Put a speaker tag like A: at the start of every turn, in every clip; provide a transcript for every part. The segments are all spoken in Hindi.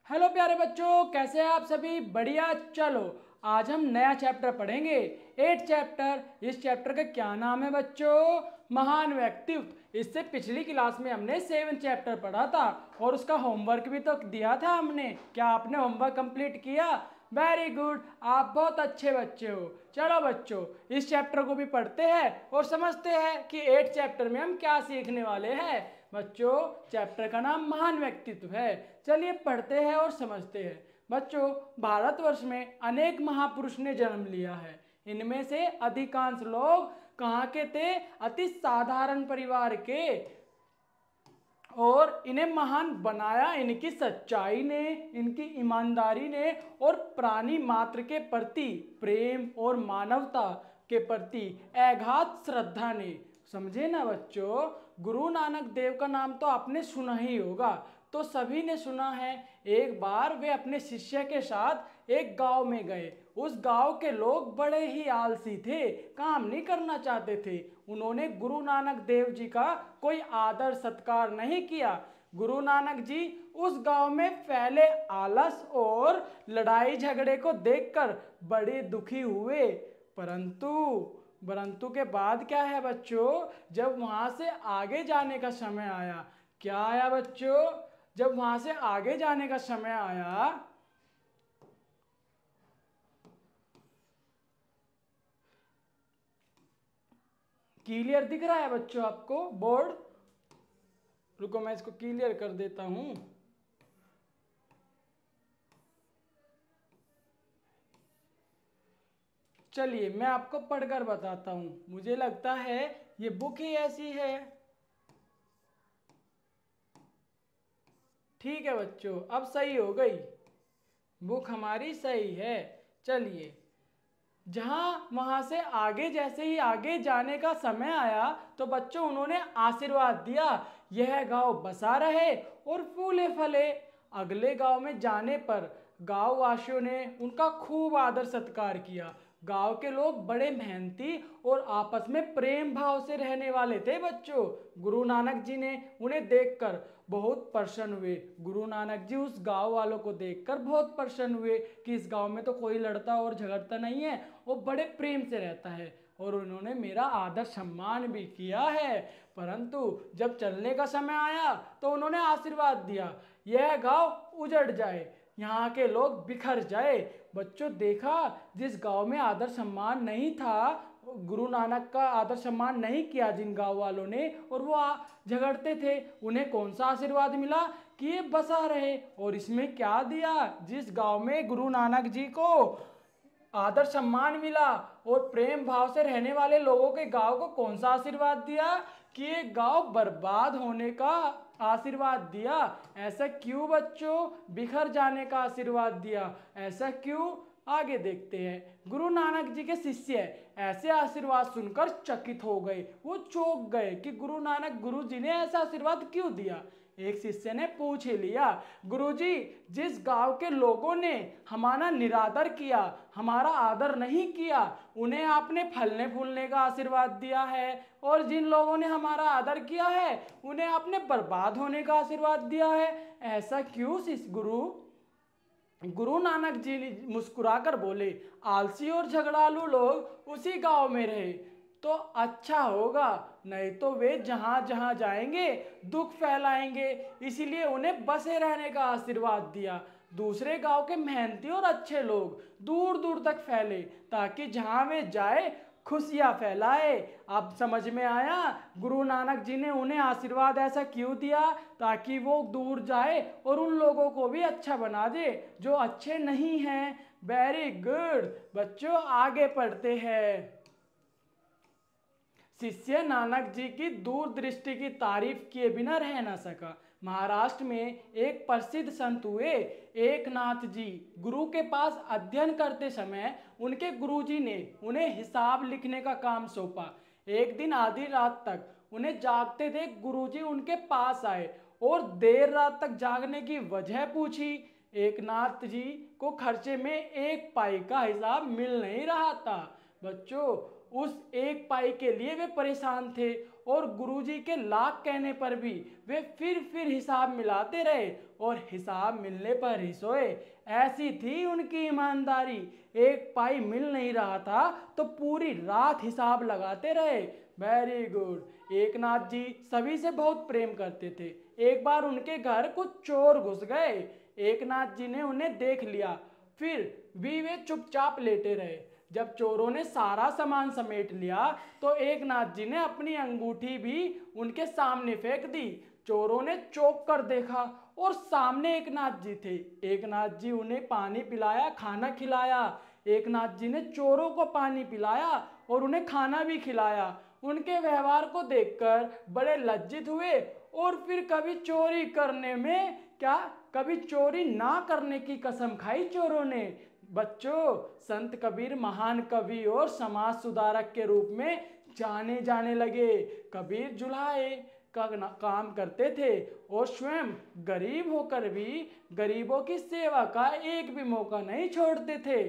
A: हेलो प्यारे बच्चों, कैसे हैं आप सभी? बढ़िया। चलो आज हम नया चैप्टर पढ़ेंगे, 8 चैप्टर। इस चैप्टर का क्या नाम है बच्चों? महान व्यक्तित्व। इससे पिछली क्लास में हमने 7 चैप्टर पढ़ा था और उसका होमवर्क भी तो दिया था हमने। क्या आपने होमवर्क कंप्लीट किया? वेरी गुड, आप बहुत अच्छे बच्चे हो। चलो बच्चों, इस चैप्टर को भी पढ़ते हैं और समझते हैं कि 8 चैप्टर में हम क्या सीखने वाले हैं। बच्चों, चैप्टर का नाम महान व्यक्तित्व है। चलिए पढ़ते हैं और समझते हैं। बच्चों, भारतवर्ष में अनेक महापुरुष ने जन्म लिया है। इनमें से अधिकांश लोग कहाँ के थे? अति साधारण परिवार के। और इन्हें महान बनाया इनकी सच्चाई ने, इनकी ईमानदारी ने और प्राणी मात्र के प्रति प्रेम और मानवता के प्रति अगाध श्रद्धा ने। समझे ना बच्चों? गुरु नानक देव का नाम तो आपने सुना ही होगा, तो सभी ने सुना है। एक बार वे अपने शिष्य के साथ एक गांव में गए। उस गांव के लोग बड़े ही आलसी थे, काम नहीं करना चाहते थे। उन्होंने गुरु नानक देव जी का कोई आदर सत्कार नहीं किया। गुरु नानक जी उस गांव में फैले आलस और लड़ाई झगड़े को देखकर बड़े दुखी हुए। परंतु के बाद क्या है बच्चों? जब वहां से आगे जाने का समय आया, क्या आया बच्चों? जब वहां से आगे जाने का समय आया, क्लियर दिख रहा है बच्चों आपको बोर्ड? रुको मैं इसको क्लियर कर देता हूं। चलिए मैं आपको पढ़कर बताता हूं। मुझे लगता है ये बुक ही ऐसी है। ठीक है बच्चों, अब सही हो गई, बुक हमारी सही है। चलिए, वहां से आगे जैसे ही आगे जाने का समय आया तो बच्चों उन्होंने आशीर्वाद दिया, यह गांव बसा रहे और फूले फले। अगले गांव में जाने पर गांव वासियों ने उनका खूब आदर सत्कार किया। गांव के लोग बड़े मेहनती और आपस में प्रेम भाव से रहने वाले थे बच्चों। गुरु नानक जी ने उन्हें देखकर बहुत प्रसन्न हुए। गुरु नानक जी उस गांव वालों को देखकर बहुत प्रसन्न हुए कि इस गांव में तो कोई लड़ता और झगड़ता नहीं है, वो बड़े प्रेम से रहता है और उन्होंने मेरा आदर सम्मान भी किया है। परंतु जब चलने का समय आया तो उन्होंने आशीर्वाद दिया, यह गांव उजड़ जाए, यहाँ के लोग बिखर जाए। बच्चों देखा, जिस गांव में आदर सम्मान नहीं था, गुरु नानक का आदर सम्मान नहीं किया जिन गांव वालों ने, और वो झगड़ते थे, उन्हें कौन सा आशीर्वाद मिला कि ये बसा रहे। और इसमें क्या दिया? जिस गांव में गुरु नानक जी को आदर सम्मान मिला और प्रेम भाव से रहने वाले लोगों के गांव को कौन सा आशीर्वाद दिया कि ये गांव बर्बाद होने का आशीर्वाद दिया। ऐसा क्यों बच्चों? बिखर जाने का आशीर्वाद दिया, ऐसा क्यों? आगे देखते हैं। गुरु नानक जी के शिष्य ऐसे आशीर्वाद सुनकर चकित हो गए, वो चौंक गए कि गुरु नानक गुरु जी ने ऐसा आशीर्वाद क्यों दिया। एक शिष्य ने पूछ ही लिया, गुरुजी, जिस गांव के लोगों ने हमारा निरादर किया, हमारा आदर नहीं किया, उन्हें आपने फलने फूलने का आशीर्वाद दिया है, और जिन लोगों ने हमारा आदर किया है उन्हें आपने बर्बाद होने का आशीर्वाद दिया है। ऐसा क्यों शिष्य गुरु? गुरु नानक जी मुस्कुराकर बोले, आलसी और झगड़ालू लोग उसी गांव में रहे तो अच्छा होगा, नहीं तो वे जहां जहां जाएंगे दुख फैलाएंगे, इसीलिए उन्हें बसे रहने का आशीर्वाद दिया। दूसरे गांव के मेहनती और अच्छे लोग दूर दूर तक फैले ताकि जहां वे जाए खुशियां फैलाए। अब समझ में आया गुरु नानक जी ने उन्हें आशीर्वाद ऐसा क्यों दिया, ताकि वो दूर जाए और उन लोगों को भी अच्छा बना दे जो अच्छे नहीं हैं। वेरी गुड बच्चों, आगे पढ़ते हैं। शिष्य नानक जी की दूरदृष्टि की तारीफ किए बिना रह न सका। महाराष्ट्र में एक प्रसिद्ध संत हुए एकनाथ जी। गुरु के पास अध्ययन करते समय उनके गुरुजी ने उन्हें हिसाब लिखने का काम सौंपा। एक दिन आधी रात तक उन्हें जागते देख गुरुजी उनके पास आए और देर रात तक जागने की वजह पूछी। एकनाथ जी को खर्चे में 1 पाई का हिसाब मिल नहीं रहा था। बच्चों, उस 1 पाई के लिए वे परेशान थे और गुरुजी के लाख कहने पर भी वे फिर हिसाब मिलाते रहे और हिसाब मिलने पर ही सोए। ऐसी थी उनकी ईमानदारी। एक पाई मिल नहीं रहा था तो पूरी रात हिसाब लगाते रहे। Very good. एकनाथ जी सभी से बहुत प्रेम करते थे। एक बार उनके घर कुछ चोर घुस गए। एकनाथ जी ने उन्हें देख लिया, फिर भी वे चुपचाप लेटे रहे। जब चोरों ने सारा सामान समेट लिया तो एकनाथ जी ने अपनी अंगूठी भी उनके सामने फेंक दी। चोरों ने चौंक कर देखा और सामने एकनाथ जी थे। एकनाथ जी उन्हें पानी पिलाया, खाना खिलाया। एकनाथ जी ने चोरों को पानी पिलाया और उन्हें खाना भी खिलाया। उनके व्यवहार को देखकर बड़े लज्जित हुए और फिर कभी चोरी करने में क्या कभी चोरी ना करने की कसम खाई चोरों ने। बच्चों, संत कबीर महान कवि और समाज सुधारक के रूप में जाने जाने लगे। कबीर जुल्हाए का काम करते थे और स्वयं गरीब होकर भी गरीबों की सेवा का एक भी मौका नहीं छोड़ते थे।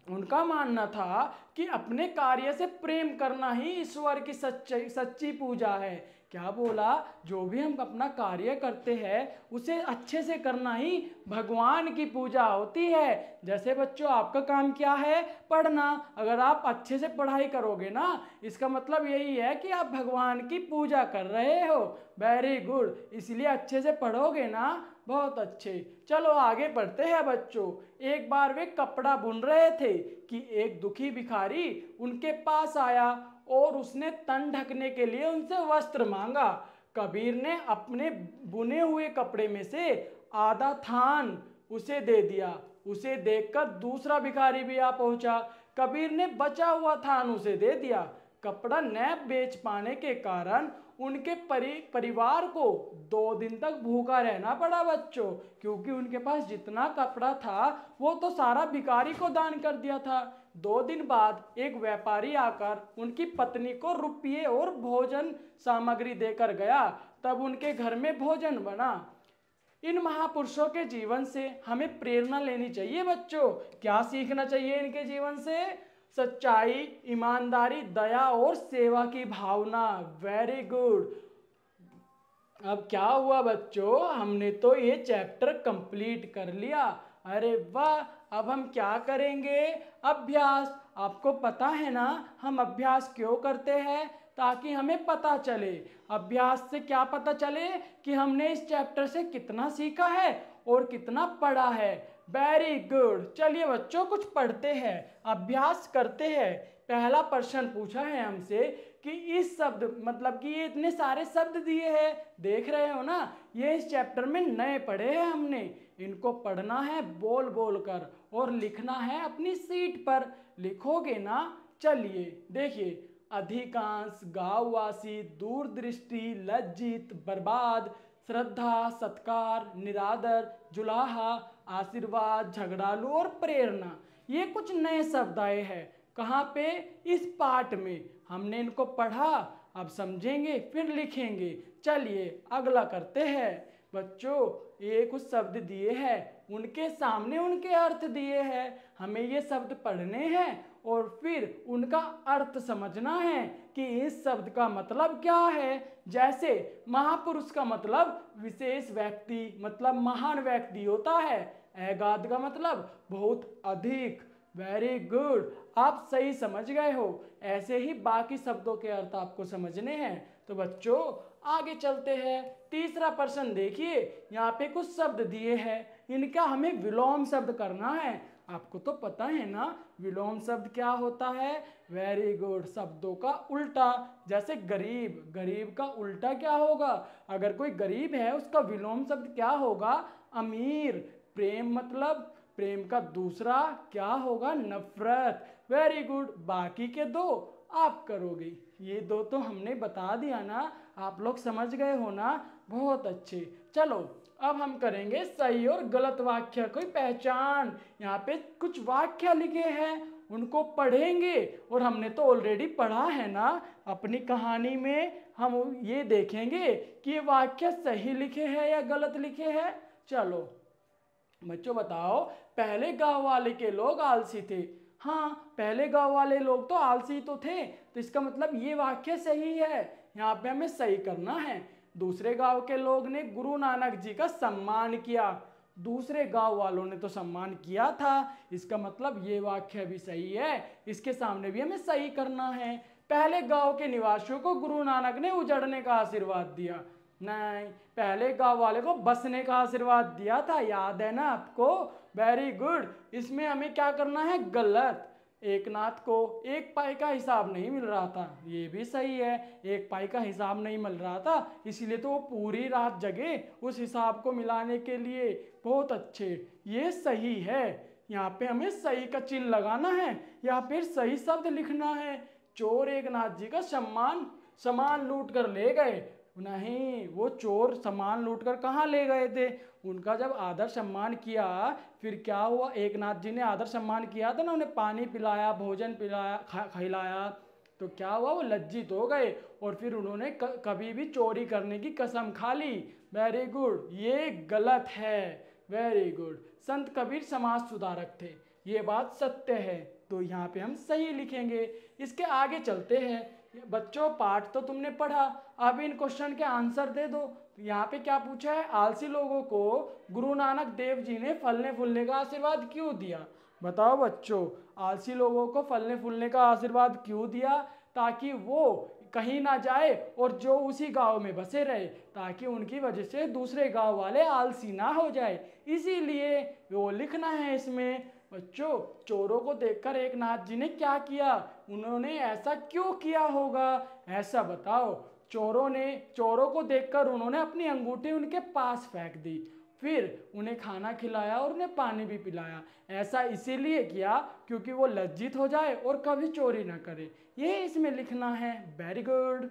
A: उनका मानना था कि अपने कार्य से प्रेम करना ही ईश्वर की सच्ची पूजा है। क्या बोला? जो भी हम अपना कार्य करते हैं उसे अच्छे से करना ही भगवान की पूजा होती है। जैसे बच्चों, आपका काम क्या है? पढ़ना। अगर आप अच्छे से पढ़ाई करोगे ना, इसका मतलब यही है कि आप भगवान की पूजा कर रहे हो। Very good. इसलिए अच्छे से पढ़ोगे ना, बहुत अच्छे। चलो आगे बढ़ते हैं बच्चों। एक बार वे कपड़ा बुन रहे थे कि एक दुखी भिखारी उनके पास आया और उसने तन ढकने के लिए उनसे वस्त्र मांगा। कबीर ने अपने बुने हुए कपड़े में से आधा थान उसे दे दिया। उसे देखकर दूसरा भिखारी भी आ पहुंचा। कबीर ने बचा हुआ थान उसे दे दिया। कपड़ा न बेच पाने के कारण उनके परिवार को 2 दिन तक भूखा रहना पड़ा बच्चों, क्योंकि उनके पास जितना कपड़ा था वो तो सारा भिखारी को दान कर दिया था। 2 दिन बाद एक व्यापारी आकर उनकी पत्नी को रुपये और भोजन सामग्री देकर गया। तब उनके घर में भोजन बना। इन महापुरुषों के जीवन से हमें प्रेरणा लेनी चाहिए बच्चों। क्या सीखना चाहिए इनके जीवन से? सच्चाई, ईमानदारी, दया और सेवा की भावना। Very good. अब क्या हुआ बच्चों? हमने तो ये चैप्टर कंप्लीट कर लिया। अरे वाह! अब हम क्या करेंगे? अभ्यास। आपको पता है ना हम अभ्यास क्यों करते हैं? ताकि हमें पता चले। अभ्यास से क्या पता चले कि हमने इस चैप्टर से कितना सीखा है और कितना पढ़ा है। Very good. चलिए बच्चों, कुछ पढ़ते हैं, अभ्यास करते हैं। पहला प्रश्न पूछा है हमसे कि इस शब्द मतलब कि ये इतने सारे शब्द दिए हैं, देख रहे हो ना, ये इस चैप्टर में नए पढ़े हैं हमने। इनको पढ़ना है बोल बोल कर और लिखना है अपनी सीट पर। लिखोगे ना? चलिए देखिए। अधिकांश, गांववासी, दूरदृष्टि, लज्जित, बर्बाद, श्रद्धा, सत्कार, निरादर, जुलाहा, आशीर्वाद, झगड़ालू और प्रेरणा, ये कुछ नए शब्द आए हैं। कहाँ पे? इस पाठ में। हमने इनको पढ़ा, अब समझेंगे फिर लिखेंगे। चलिए अगला करते हैं बच्चों। ये कुछ शब्द दिए हैं, उनके सामने उनके अर्थ दिए हैं। हमें ये शब्द पढ़ने हैं और फिर उनका अर्थ समझना है कि इस शब्द का मतलब क्या है। जैसे महापुरुष का मतलब विशेष व्यक्ति, मतलब महान व्यक्ति होता है। अगाध का मतलब बहुत अधिक। Very good. आप सही समझ गए हो। ऐसे ही बाकी शब्दों के अर्थ आपको समझने हैं। तो बच्चों आगे चलते हैं। तीसरा प्रश्न देखिए, यहाँ पे कुछ शब्द दिए हैं, इनका हमें विलोम शब्द करना है। आपको तो पता है ना विलोम शब्द क्या होता है? Very good. शब्दों का उल्टा। जैसे गरीब, गरीब का उल्टा क्या होगा? अगर कोई गरीब है उसका विलोम शब्द क्या होगा? अमीर। प्रेम मतलब प्रेम का दूसरा क्या होगा? नफरत। Very good. बाकी के 2 आप करोगे। ये 2 तो हमने बता दिया ना, आप लोग समझ गए हो ना? बहुत अच्छे। चलो अब हम करेंगे सही और गलत वाक्य की पहचान। यहाँ पे कुछ वाक्य लिखे हैं, उनको पढ़ेंगे और हमने तो ऑलरेडी पढ़ा है ना अपनी कहानी में। हम ये देखेंगे कि ये वाक्य सही लिखे हैं या गलत लिखे हैं। चलो बच्चों बताओ। पहले गांव वाले के लोग आलसी थे। हाँ, पहले गांव वाले लोग तो आलसी तो थे, तो इसका मतलब ये वाक्य सही है, यहाँ पे हमें सही करना है। दूसरे गांव के लोग ने गुरु नानक जी का सम्मान किया, दूसरे गांव वालों ने तो सम्मान किया था, इसका मतलब ये वाक्य भी सही है, इसके सामने भी हमें सही करना है। पहले गांव के निवासियों को गुरु नानक ने उजड़ने का आशीर्वाद दिया, नहीं, पहले गांव वाले को बसने का आशीर्वाद दिया था, याद है ना आपको? Very good. इसमें हमें क्या करना है? गलत। एकनाथ को 1 पाई का हिसाब नहीं मिल रहा था, ये भी सही है, 1 पाई का हिसाब नहीं मिल रहा था, इसीलिए तो वो पूरी रात जगे उस हिसाब को मिलाने के लिए। बहुत अच्छे, ये सही है, यहाँ पे हमें सही का चिन्ह लगाना है या फिर सही शब्द लिखना है। चोर एकनाथ जी का सामान लूट कर ले गए, नहीं, वो चोर सामान लूटकर कहाँ ले गए थे? उनका जब आदर सम्मान किया, फिर क्या हुआ? एकनाथ जी ने आदर सम्मान किया था ना, उन्हें पानी पिलाया, भोजन पिलाया, खिलाया, तो क्या हुआ? वो लज्जित हो गए और फिर उन्होंने कभी भी चोरी करने की कसम खा ली। वेरी गुड, ये गलत है। Very good. संत कबीर समाज सुधारक थे, ये बात सत्य है, तो यहाँ पे हम सही लिखेंगे। इसके आगे चलते हैं। बच्चों, पाठ तो तुमने पढ़ा, अब इन क्वेश्चन के आंसर दे दो। यहाँ पे क्या पूछा है? आलसी लोगों को गुरु नानक देव जी ने फलने फूलने का आशीर्वाद क्यों दिया? बताओ बच्चों, आलसी लोगों को फलने फूलने का आशीर्वाद क्यों दिया? ताकि वो कहीं ना जाए और जो उसी गांव में बसे रहे, ताकि उनकी वजह से दूसरे गांव वाले आलसी ना हो जाए, इसीलिए वो लिखना है इसमें। बच्चों, चोरों को देखकर एकनाथ जी ने क्या किया? उन्होंने ऐसा क्यों किया होगा? ऐसा बताओ। चोरों को देखकर उन्होंने अपनी अंगूठी उनके पास फेंक दी, फिर उन्हें खाना खिलाया और उन्हें पानी भी पिलाया। ऐसा इसीलिए किया क्योंकि वो लज्जित हो जाए और कभी चोरी ना करे, ये इसमें लिखना है। Very good.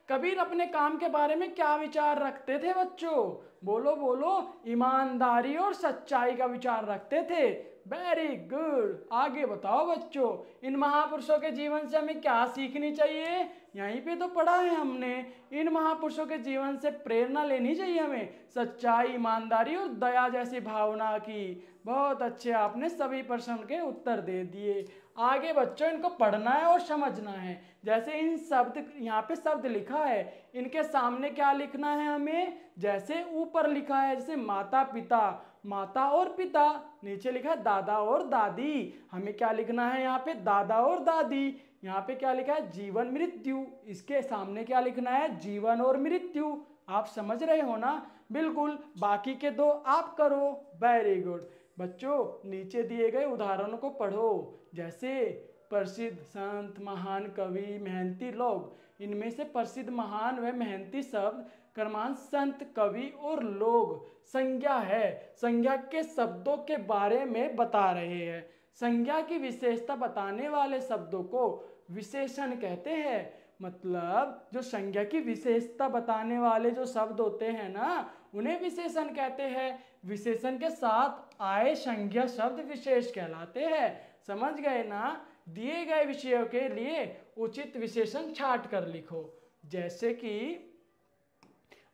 A: कबीर अपने काम के बारे में क्या विचार रखते थे बच्चों? बोलो बोलो। ईमानदारी और सच्चाई का विचार रखते थे। Very good. आगे बताओ बच्चों, इन महापुरुषों के जीवन से हमें क्या सीखनी चाहिए? यहीं पे तो पढ़ा है हमने। इन महापुरुषों के जीवन से प्रेरणा लेनी चाहिए हमें, सच्चाई, ईमानदारी और दया जैसी भावना की। बहुत अच्छे, आपने सभी प्रश्न के उत्तर दे दिए। आगे बच्चों, इनको पढ़ना है और समझना है। जैसे इन शब्द, यहाँ पे शब्द लिखा है, इनके सामने क्या लिखना है हमें? जैसे ऊपर लिखा है, जैसे माता पिता, माता और पिता, नीचे लिखा है दादा और दादी, हमें क्या लिखना है यहाँ पे? दादा और दादी। यहाँ पे क्या लिखा है? जीवन मृत्यु, इसके सामने क्या लिखना है? जीवन और मृत्यु। आप समझ रहे हो ना? बिल्कुल। बाकी के दो आप करो। Very good. बच्चों, नीचे दिए गए उदाहरणों को पढ़ो। जैसे प्रसिद्ध संत, महान कवि, मेहनती लोग, इनमें से प्रसिद्ध, महान व मेहनती शब्द क्रमांक संत, कवि और लोग संज्ञा है, संज्ञा के शब्दों के बारे में बता रहे हैं। संज्ञा की विशेषता बताने वाले शब्दों को विशेषण कहते हैं। मतलब जो संज्ञा की विशेषता बताने वाले जो शब्द होते हैं ना, उन्हें विशेषण कहते हैं। विशेषण के साथ आए संज्ञा शब्द विशेष कहलाते हैं। समझ गए ना? दिए गए विषयों के लिए उचित विशेषण छाट कर लिखो। जैसे कि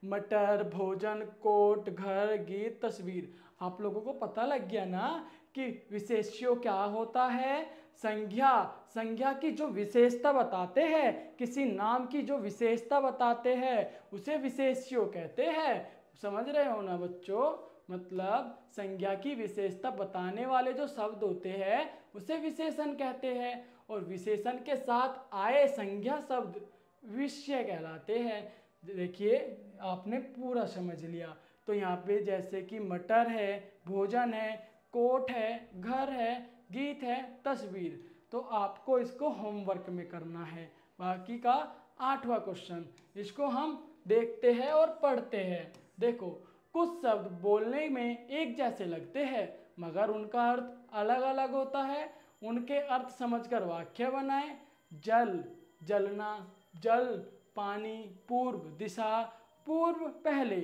A: मटर, भोजन, कोट, घर, गीत, तस्वीर। आप लोगों को पता लग गया ना कि विशेष्य क्या होता है? संज्ञा, संज्ञा की जो विशेषता बताते हैं, किसी नाम की जो विशेषता बताते हैं, उसे विशेष्य कहते हैं। समझ रहे हो ना बच्चों? मतलब संज्ञा की विशेषता बताने वाले जो शब्द होते हैं उसे विशेषण कहते हैं, और विशेषण के साथ आए संज्ञा शब्द विषय कहलाते हैं। देखिए, आपने पूरा समझ लिया। तो यहाँ पे जैसे कि मटर है, भोजन है, कोट है, घर है, गीत है, तस्वीर, तो आपको इसको होमवर्क में करना है। बाकी का 8वां क्वेश्चन, इसको हम देखते हैं और पढ़ते हैं। देखो, कुछ शब्द बोलने में एक जैसे लगते हैं मगर उनका अर्थ अलग अलग होता है। उनके अर्थ समझकर वाक्य बनाएं। जल, जलना, जल, पानी, पूर्व, दिशा, पूर्व, पहले।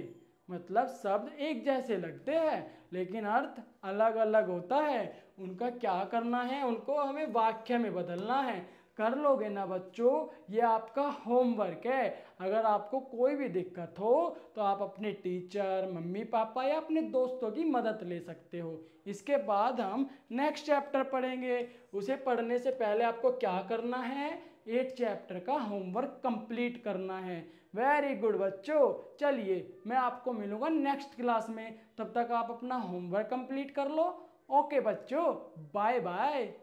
A: मतलब शब्द एक जैसे लगते हैं लेकिन अर्थ अलग अलग होता है। उनका क्या करना है? उनको हमें वाक्य में बदलना है कर लोगे ना बच्चों? ये आपका होमवर्क है। अगर आपको कोई भी दिक्कत हो तो आप अपने टीचर, मम्मी पापा या अपने दोस्तों की मदद ले सकते हो। इसके बाद हम नेक्स्ट चैप्टर पढ़ेंगे। उसे पढ़ने से पहले आपको क्या करना है? 8 चैप्टर का होमवर्क कंप्लीट करना है। वेरी गुड बच्चों। चलिए मैं आपको मिलूंगा नेक्स्ट क्लास में, तब तक आप अपना होमवर्क कंप्लीट कर लो। ओके बच्चों, बाय बाय।